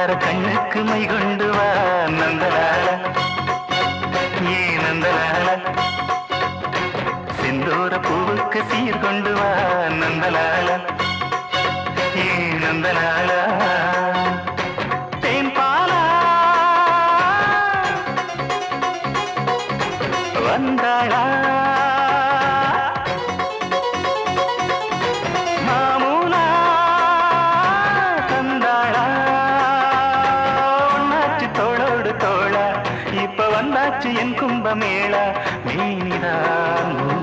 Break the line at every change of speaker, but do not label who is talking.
சிங்கார கண்ணுக்கு மை கொண்டு வா நந்தலால ஏ நந்தலால செந்தூர பூவுக்கு சீர் கொண்டு வா நந்தலால ஏ நந்தலால தேன் பாலா வந்தாளா வந்தாச்சு என் கும்பமேளா மேனிதான்